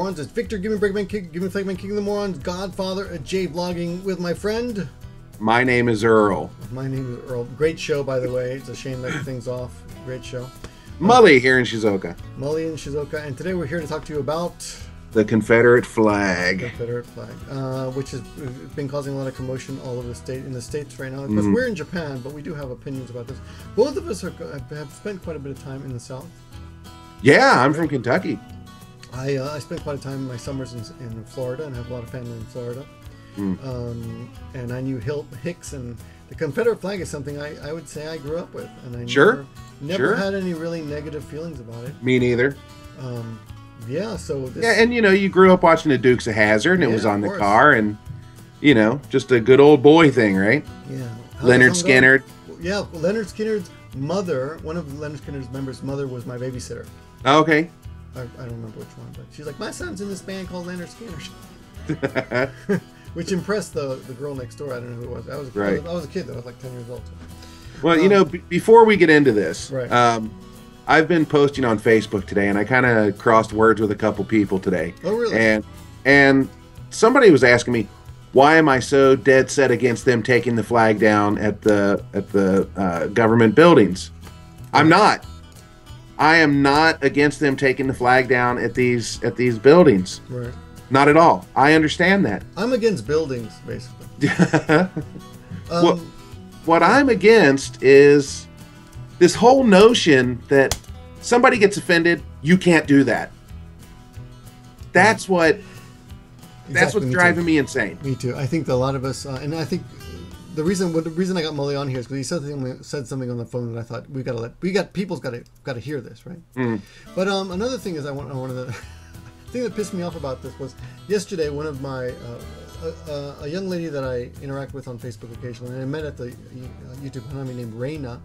Morons. It's Victor, gimmeabreakman, gimmeaflakman, King of the Morons, Godfather at J Vlogging with my friend. My name is Earl. My name is Earl. Great show, by the way. It's a shame that thing's off. Great show. Mully here in Shizuoka. Mully in Shizuoka. And today we're here to talk to you about... the Confederate flag. Confederate flag, which has been causing a lot of commotion all over in the States right now. Because we're in Japan, but we do have opinions about this. Both of us have spent quite a bit of time in the South. Yeah, I'm from Kentucky. I spent quite a time in my summers in Florida, and I have a lot of family in Florida. And I knew Hicks, and the Confederate flag is something I would say I grew up with, and I never had any really negative feelings about it. Me neither. Yeah, so and you grew up watching the Dukes of Hazzard, and it was on the car, and just a good old boy thing, right? Yeah. Leonard Skinner. Yeah, Leonard Skinner's mother, one of Leonard Skinner's members' mother, was my babysitter. Oh, okay. I don't remember which one, but she's like, my son's in this band called Leonard Skinner. Which impressed the girl next door. I don't know who it was. I was a kid, though. I was like 10 years old. Well, before we get into this, right. I've been posting on Facebook today, and I kind of crossed words with a couple people today. Oh, really? And somebody was asking me, why am I so dead set against them taking the flag down at the government buildings? I'm not. I am not against them taking the flag down at these buildings. Right. Not at all. I understand that. I'm against buildings, basically. What I'm against is this whole notion that somebody gets offended, you can't do that. That's what's driving me insane. Me too. I think that a lot of us, and I think the reason I got Mully on here is because he said something on the phone that I thought people's got to hear this, right? But another thing is the thing that pissed me off about this was yesterday one of my a young lady that I interact with on Facebook occasionally, and I met at the YouTube Hanami named Reina,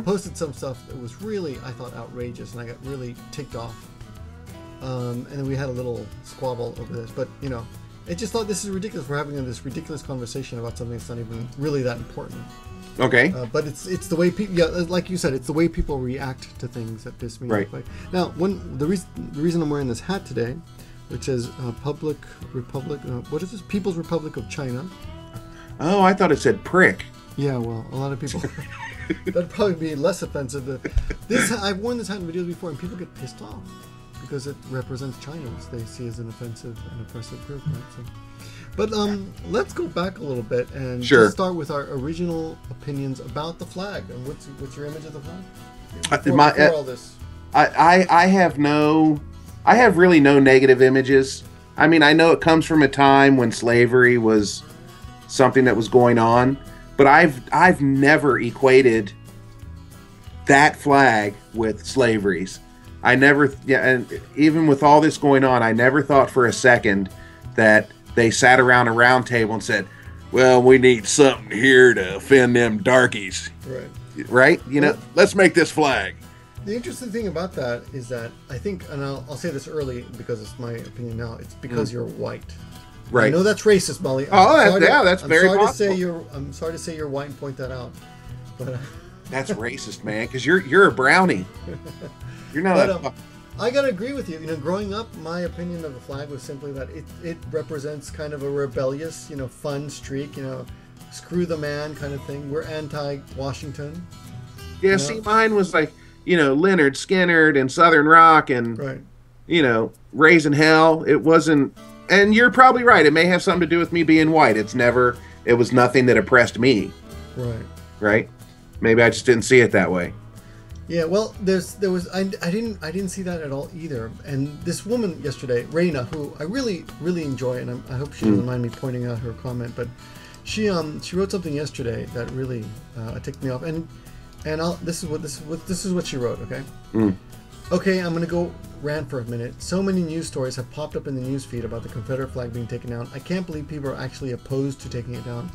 posted some stuff that was really, I thought, outrageous, and I got really ticked off. And then we had a little squabble over this, but I just thought this is ridiculous. We're having this ridiculous conversation about something that's not even really that important. Okay. But it's the way people, like you said, it's the way people react to things that piss me off. Right. Now, the reason I'm wearing this hat today, which says Republic, what is this? People's Republic of China. Oh, I thought it said prick. Yeah, well, a lot of people, that'd probably be less offensive. I've worn this hat in videos before, and people get pissed off because it represents China, which they see as an offensive and oppressive group, right? So, but let's go back a little bit and just start with our original opinions about the flag. And what's your image of the flag? Before all this, I have really no negative images. I mean, I know it comes from a time when slavery was something that was going on, but I've never equated that flag with slavery's. And even with all this going on, I never thought for a second that they sat around a round table and said, well, we need something here to offend them darkies. Right? Let's make this flag. The interesting thing about that is that I think, and I'll say this early because it's my opinion now, it's because you're white. Right. I know that's racist, Mully. That's very possible. I'm sorry to say you're white and point that out. But that's racist, man, because you're a brownie. You're not. I gotta agree with you. Growing up, my opinion of the flag was simply that it represents kind of a rebellious, fun streak. Screw the man kind of thing. We're anti-Washington. Yeah. See, mine was like Leonard Skinner and Southern Rock and Raising Hell. It wasn't. And you're probably right. It may have something to do with me being white. It was nothing that oppressed me. Right. Maybe I just didn't see it that way. Yeah, well, I didn't see that at all either. And this woman yesterday, Reina, who I really, really enjoy, and I hope she doesn't mind me pointing out her comment, but she wrote something yesterday that really ticked me off. And this is what she wrote. Okay. Okay, I'm gonna go rant for a minute. So many news stories have popped up in the news feed about the Confederate flag being taken down. I can't believe people are actually opposed to taking it down.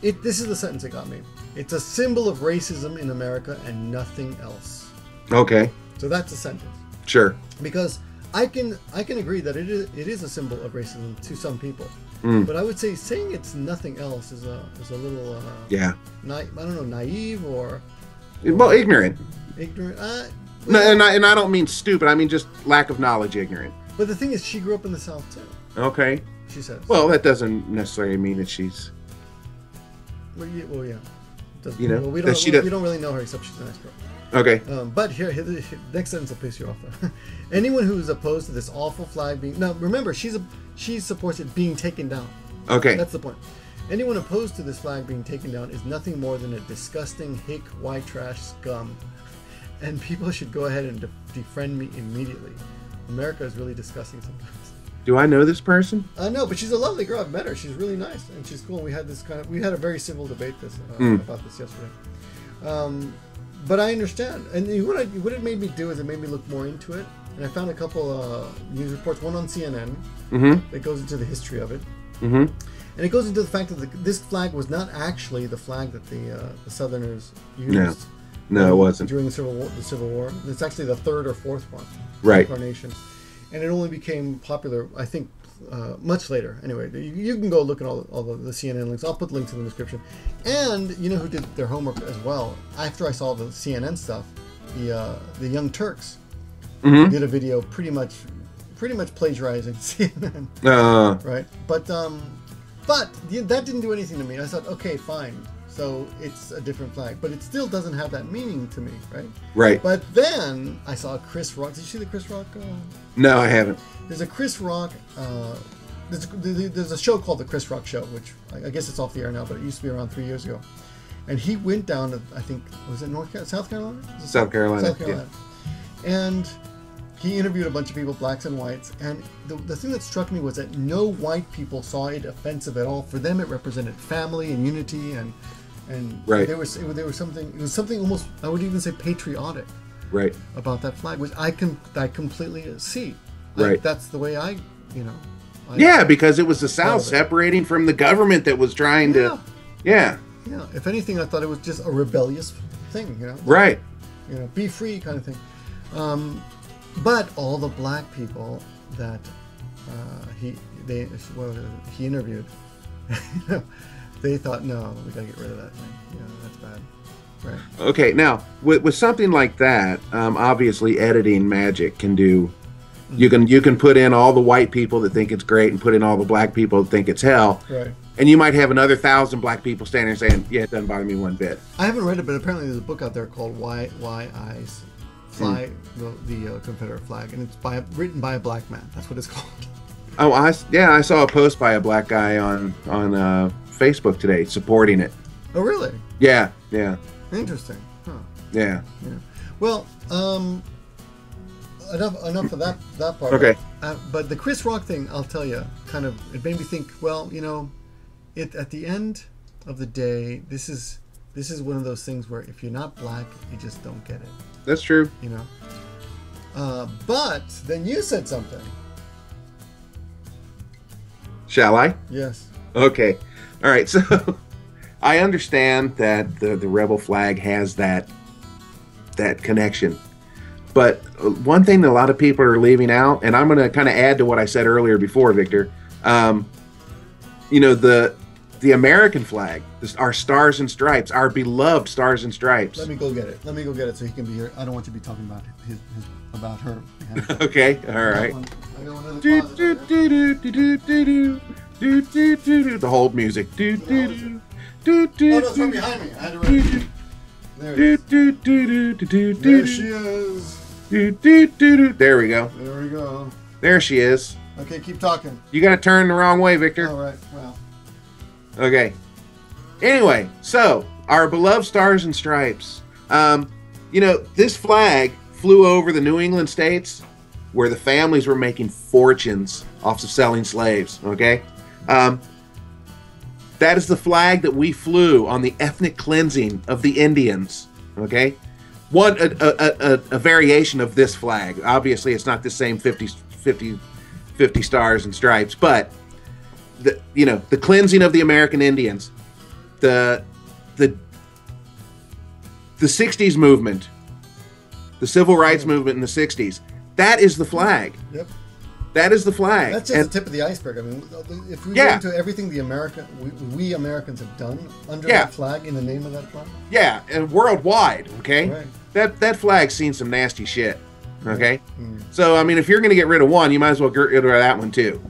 This is the sentence that got me. It's a symbol of racism in America and nothing else. Okay. So that's a sentence. Sure. Because I can agree that it is a symbol of racism to some people. But I would say saying it's nothing else is a little I don't know, naive or ignorant. Ignorant. No, and I don't mean stupid. I mean just lack of knowledge, ignorant. But the thing is, she grew up in the South too. Okay. She says. Well, that doesn't necessarily mean that she's. Well, yeah. You know, well, we that don't really know her except she's a nice girl. Okay. But here, next sentence will piss you off. Though. Anyone who is opposed to this awful flag being now, remember, she supports it being taken down. Okay. That's the point. Anyone opposed to this flag being taken down is nothing more than a disgusting hick white trash scum, and people should go ahead and defriend me immediately. America is really disgusting sometimes. Do I know this person? No, but she's a lovely girl. I've met her. She's really nice and she's cool. We had a very civil debate about this yesterday. But I understand. And what it made me do is it made me look more into it. And I found a couple news reports. One on CNN that goes into the history of it. And it goes into the fact that this flag was not actually the flag that the Southerners used. No, it wasn't During the Civil War. It's actually the third or fourth one. Right. Incarnation. And it only became popular, I think, much later. Anyway, you can go look at all the CNN links. I'll put links in the description. And you know who did their homework as well? After I saw the CNN stuff, the Young Turks did a video pretty much plagiarizing CNN. Right? But that didn't do anything to me. I thought, okay, fine. So it's a different flag, but it still doesn't have that meaning to me, right? Right. But then I saw Chris Rock. Did you see the Chris Rock? No, I haven't. There's a Chris Rock. There's a show called the Chris Rock Show, which I guess it's off the air now, but it used to be around 3 years ago. And he went down to, I think, was it South Carolina? South Carolina. South Carolina. Yeah. And he interviewed a bunch of people, blacks and whites, and the thing that struck me was that no white people saw it offensive at all. For them, it represented family and unity, and right. there was something. It was something almost, I would even say, patriotic. Right. About that flag, which I completely see. Right. That's the way yeah, because it was the South separating from the government that was trying to. Yeah. Yeah. If anything, I thought it was just a rebellious thing. Right. Be free kind of thing. But all the black people that he interviewed, they thought, no, we gotta get rid of that thing. That's bad. Right. Okay, now with something like that, obviously editing magic can do. You can put in all the white people that think it's great and put in all the black people that think it's hell. Right. And you might have another 1,000 black people standing there saying, "Yeah, it doesn't bother me one bit." I haven't read it, but apparently there's a book out there called "Why Eyes Fly the Confederate Flag," and it's written by a black man. That's what it's called. Oh, I saw a post by a black guy on Facebook today supporting it. Oh, really? Yeah. Interesting. Huh. Yeah. Well, enough of that part. Okay. But the Chris Rock thing, I'll tell you, it made me think. Well, at the end of the day, this is one of those things where if you're not black, you just don't get it. That's true. But then you said something. Shall I? Yes. Okay. All right. So I understand that the rebel flag has that connection. But one thing that a lot of people are leaving out, and I'm going to kind of add to what I said earlier before, Victor, the American flag, our stars and stripes, our beloved stars and stripes. Let me go get it so he can be here. I don't want you to be talking about her. Okay, all right. The whole music. Oh, no, it's from behind me. I had to read it. There she is. There we go. There we go. There she is. Okay, keep talking. You got to turn the wrong way, Victor. All right. Well. Okay. Anyway, so our beloved stars and stripes. This flag flew over the New England states where the families were making fortunes off of selling slaves. Okay. That is the flag that we flew on the ethnic cleansing of the Indians. Okay. A variation of this flag. Obviously, it's not the same 50 stars and stripes, but the cleansing of the American Indians, the 60s movement, the civil rights movement in the 60s. That is the flag. Yep. That is the flag. That's just the tip of the iceberg. I mean, if we go into everything we Americans have done under that flag, in the name of that flag. Yeah, and worldwide, okay? Right. That flag's seen some nasty shit. Okay? So, I mean, if you're going to get rid of one, you might as well get rid of that one too.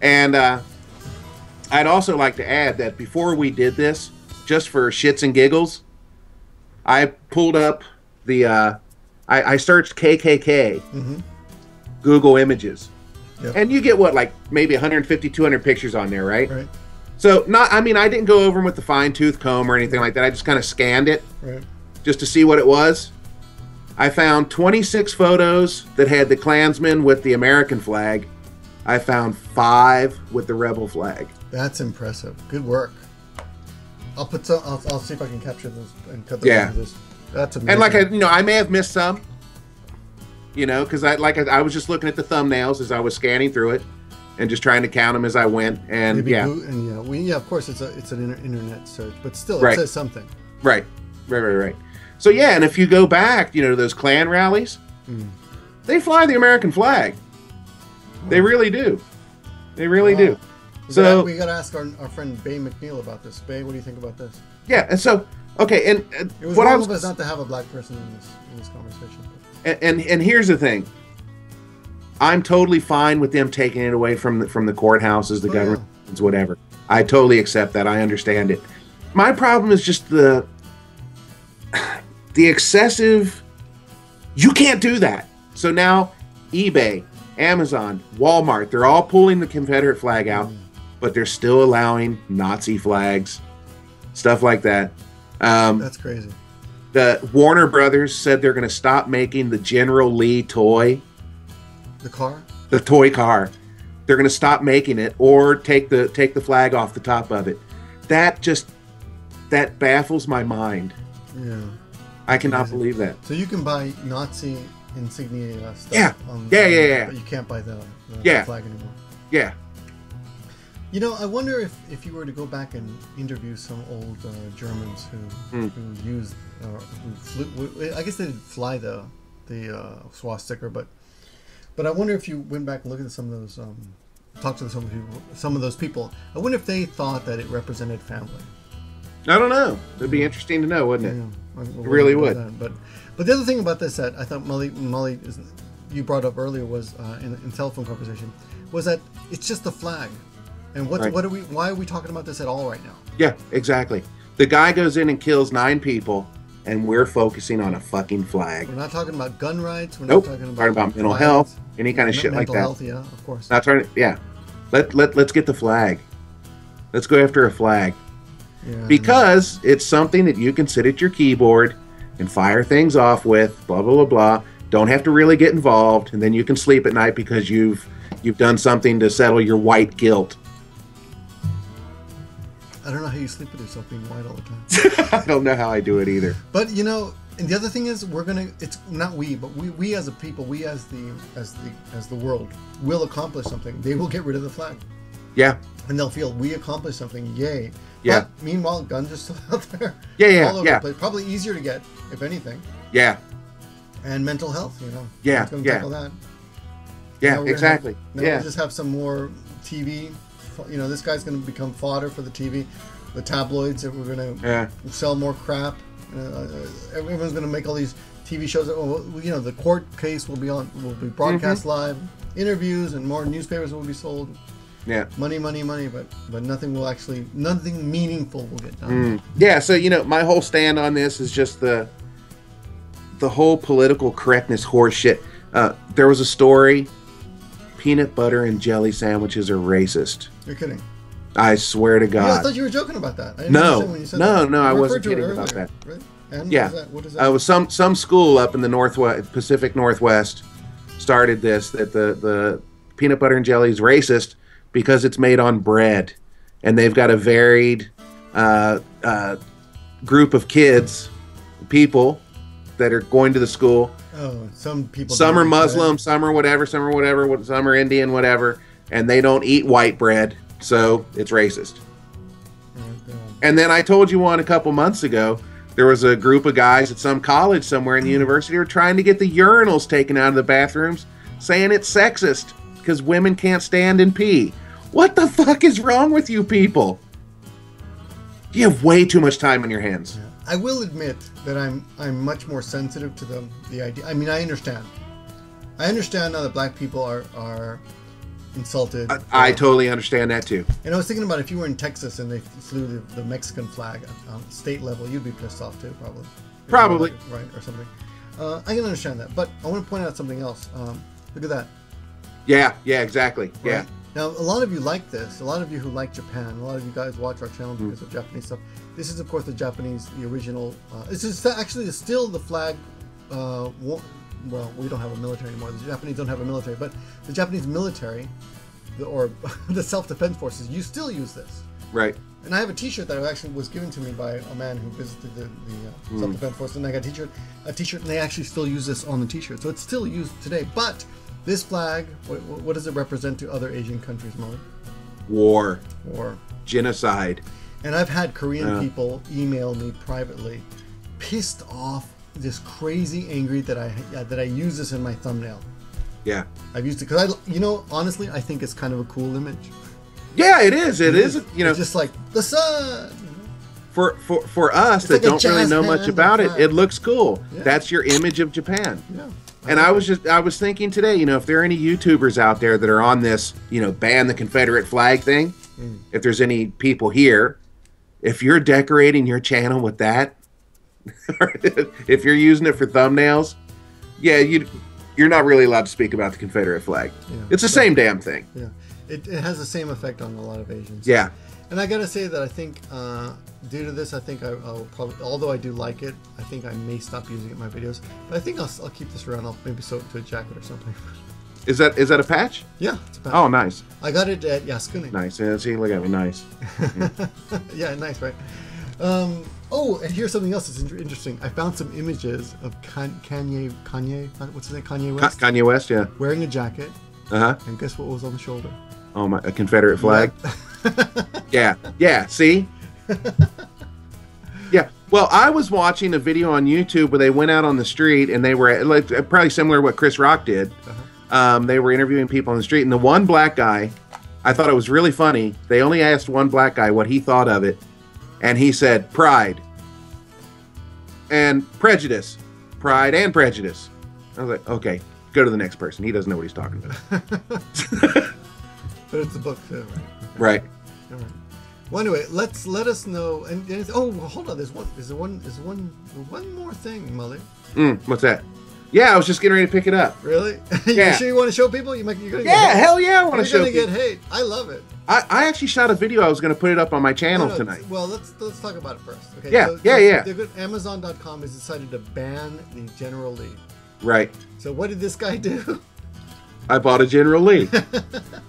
And I'd also like to add that before we did this, just for shits and giggles, I pulled up the, I searched KKK, Google Images. Yep. And you get what, like maybe 150, 200 pictures on there, right? Right. So, I mean, I didn't go over them with the fine-tooth comb or anything like that. I just kind of scanned it just to see what it was. I found 26 photos that had the Klansmen with the American flag. I found 5 with the rebel flag. That's impressive. Good work. I'll put some. I'll see if I can capture those and cut those into this. That's amazing. And like I may have missed some. Because I was just looking at the thumbnails as I was scanning through it, and just trying to count them as I went. And of course it's an internet search, but still it says something. Right. So yeah, and if you go back, to those Klan rallies, they fly the American flag. They really do. They really do. So we got to ask our friend Bay McNeil about this. Bay, what do you think about this? Yeah, and so okay, and it was wrong of us not to have a black person in this conversation. And here's the thing. I'm totally fine with them taking it away from the courthouses, the government, whatever. I totally accept that. I understand it. My problem is just the excessive. You can't do that. So now eBay, Amazon, Walmart, they're all pulling the Confederate flag out, but they're still allowing Nazi flags, stuff like that. That's crazy. The Warner Brothers said they're going to stop making the General Lee toy. The car? The toy car. They're going to stop making it or take the flag off the top of it. That baffles my mind. Yeah. I cannot believe that. So you can buy Nazi insignia stuff. Yeah. But you can't buy the flag anymore. Yeah. I wonder if you were to go back and interview some old Germans who used, who flew, I guess they didn't fly the swastika, but I wonder if you went back and looked at some of those, talked to some of those people. I wonder if they thought that it represented family. I don't know. It'd be interesting to know, wouldn't it? It really would. But the other thing about this that I thought Mully you brought up earlier was in telephone conversation was that it's just the flag. And why are we talking about this at all right now? Yeah, exactly. The guy goes in and kills 9 people, and we're focusing on a fucking flag. We're not talking about gun rights. We're not talking about mental health, any kind of shit like that. Mental health, yeah, of course. Not trying to, yeah. Let's get the flag. Let's go after a flag. Yeah, because it's something that you can sit at your keyboard and fire things off with, blah, blah, blah, blah. Don't have to really get involved, and then you can sleep at night because you've done something to settle your white guilt. I don't know how you sleep with yourself being white all the time. I don't know how I do it either. But and the other thing is it's not we, but we as a people, we as the world will accomplish something. They will get rid of the flag. Yeah. And they'll feel we accomplished something, yay. Yeah. But meanwhile, guns are still out there. Yeah, all over the place. Probably easier to get, if anything. Yeah. And mental health, Yeah. It's going to tackle that. Yeah, exactly. We'll just have some more TV. This guy's going to become fodder for the TV, the tabloids that we're going to sell more crap. Everyone's going to make all these TV shows. The court case will be broadcast live, interviews, and more newspapers will be sold. Yeah, money, but nothing meaningful will get done. Yeah, so my whole stand on this is just the whole political correctness horse shit. There was a story. Peanut butter and jelly sandwiches are racist. You're kidding. I swear to God. I thought you were joking about that. I No, I wasn't kidding about that. Right? And what is that? It was some school up in the Pacific Northwest started this, that the peanut butter and jelly is racist because it's made on bread. And they've got a varied group of people that are going to the school. Oh, some people. Some are Muslim, some are whatever, some are Indian, whatever, and they don't eat white bread, so it's racist. Oh, and then I told you one a couple months ago. There was a group of guys at some college somewhere in the university who were trying to get the urinals taken out of the bathrooms, saying it's sexist because women can't stand and pee. What the fuck is wrong with you people? You have way too much time on your hands. Yeah. I will admit that I'm much more sensitive to the idea. I mean, I understand I understand now that black people are insulted. I totally understand that too. And I was thinking about if you were in Texas and they flew the Mexican flag on state level, you'd be pissed off too, probably. Probably. Right, or something. I can understand that. But I want to point out something else. Look at that. Yeah, exactly. Right? Yeah. Now, a lot of you like this. A lot of you who like Japan, a lot of you guys watch our channel because of Japanese stuff. This is, of course, the original. This is actually still the flag. Well, we don't have a military anymore. The Japanese don't have a military, but the Japanese military, or the self-defense forces, you still use this. Right. And I have a T-shirt that actually was given to me by a man who visited the self-defense forces, and I got a T-shirt, and they actually still use this on the T-shirt, so it's still used today. But this flag, what does it represent to other Asian countries, Mully? War. Genocide. And I've had Korean people email me privately, pissed off, just crazy angry that I use this in my thumbnail. Yeah. I've used it because honestly, I think it's kind of a cool image. Yeah, it is. It is. It's just like the sun. For us that don't really know much about it, it looks cool. Yeah. That's your image of Japan. Yeah. And I was thinking today, if there are any YouTubers out there that are on this, ban the Confederate flag thing, if there's any people here, if you're decorating your channel with that, if you're using it for thumbnails, you're not really allowed to speak about the Confederate flag. Yeah. It's the same damn thing. Yeah. It has the same effect on a lot of Asians. Yeah. And I gotta say that I think due to this, I think I'll probably, although I do like it, I think I may stop using it in my videos. But I think I'll keep this around. I'll maybe sew it to a jacket or something. Is that a patch? Yeah, it's a patch. Oh, nice. I got it at Yasukuni. Nice. Yeah, see, look at me, nice. Yeah, nice, right? Oh, and here's something else that's interesting. I found some images of Kanye. What's his name? Kanye West. Kanye West, yeah. Wearing a jacket. And guess what was on the shoulder? Oh my! A Confederate flag. Yeah. See. Yeah. Well, I was watching a video on YouTube where they went out on the street and they were probably similar to what Chris Rock did. They were interviewing people on the street, and the one black guy, I thought it was really funny. They only asked one black guy what he thought of it, and he said pride and prejudice, pride and prejudice. I was like, okay, go to the next person. He doesn't know what he's talking about. But it's a book too, right? Right. All right. Well, anyway, let us know. And hold on. There's one more thing, Mully. What's that? Yeah, I was just getting ready to pick it up. Really? Yeah. You sure you want to show people? You're gonna get hell yeah, I want to show people. You're gonna get hate. I love it. I actually shot a video. I was going to put it up on my channel tonight. Well, let's talk about it first. Okay. Yeah. Amazon.com has decided to ban the General Lee. Right. So what did this guy do? I bought a General Lee.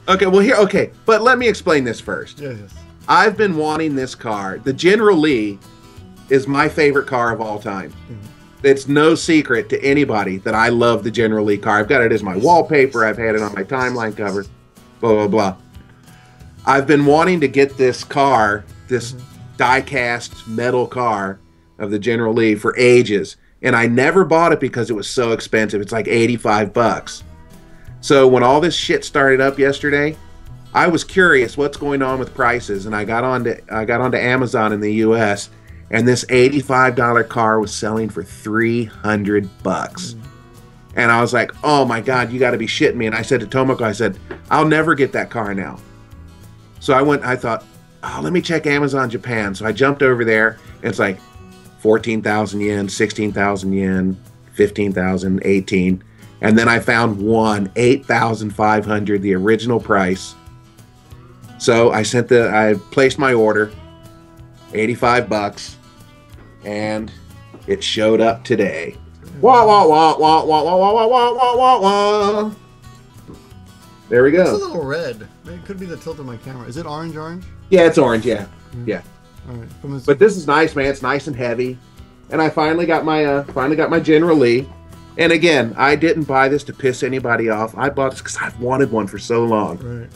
Okay, but let me explain this first. Yes. I've been wanting this car. The General Lee is my favorite car of all time. It's no secret to anybody that I love the General Lee car. I've got it as my wallpaper. I've had it on my timeline cover. Blah, blah, blah. I've been wanting to get this car, this die-cast metal car of the General Lee for ages. And I never bought it because it was so expensive. It's like $85. So when all this shit started up yesterday, I was curious what's going on with prices, and I got onto Amazon in the US, and this $85 car was selling for $300. And I was like, oh my God, you got to be shitting me. And I said to Tomoko, I said, I'll never get that car now. So I thought, oh, let me check Amazon Japan. So I jumped over there, and it's like 14,000 yen, 16,000 yen, 15,000, 18. And then I found one, 8,500, the original price. So I placed my order, $85, and it showed up today. Wah, wah, wah, wah, wah, wah, wah, wah, wah, wah, wah. There we go. It's a little red. It could be the tilt of my camera. Is it orange? Yeah, it's orange, yeah. Yeah. All right. But this is nice, man. It's nice and heavy. And I finally got my General Lee. And again, I didn't buy this to piss anybody off. I bought this because I've wanted one for so long. Right.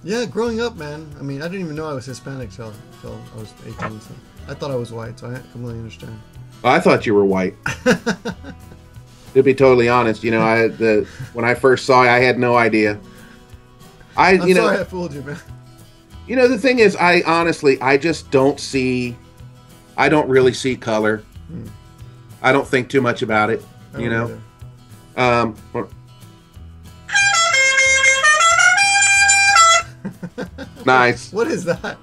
Yeah, growing up, man. I mean, I didn't even know I was Hispanic till I was 18. So I thought I was white, so I completely understand. I thought you were white. To be totally honest, when I first saw you, I had no idea. I'm sorry I fooled you, man. The thing is, I just don't really see color. I don't think too much about it. nice. What is that?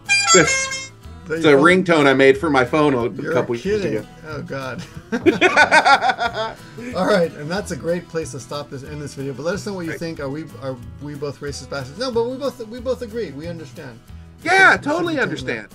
It's a ringtone I made for my phone a couple years ago. Oh God. All right, and that's a great place to stop this in this video. But let us know what you think. Are we both racist bastards? No, but we both agree. We understand. Yeah, totally understand.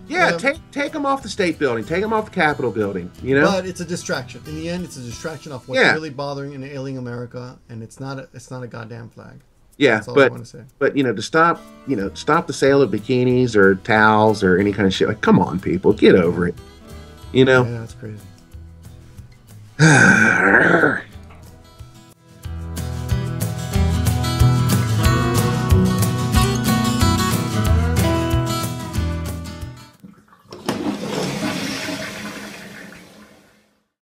Yeah, take them off the state building. Take them off the Capitol building. You know. But it's a distraction. In the end, it's a distraction off what's really bothering and ailing America, and it's not a goddamn flag. Yeah, that's all I want to say. But to stop the sale of bikinis or towels or any kind of shit. Like, come on, people, get over it. Yeah, that's crazy.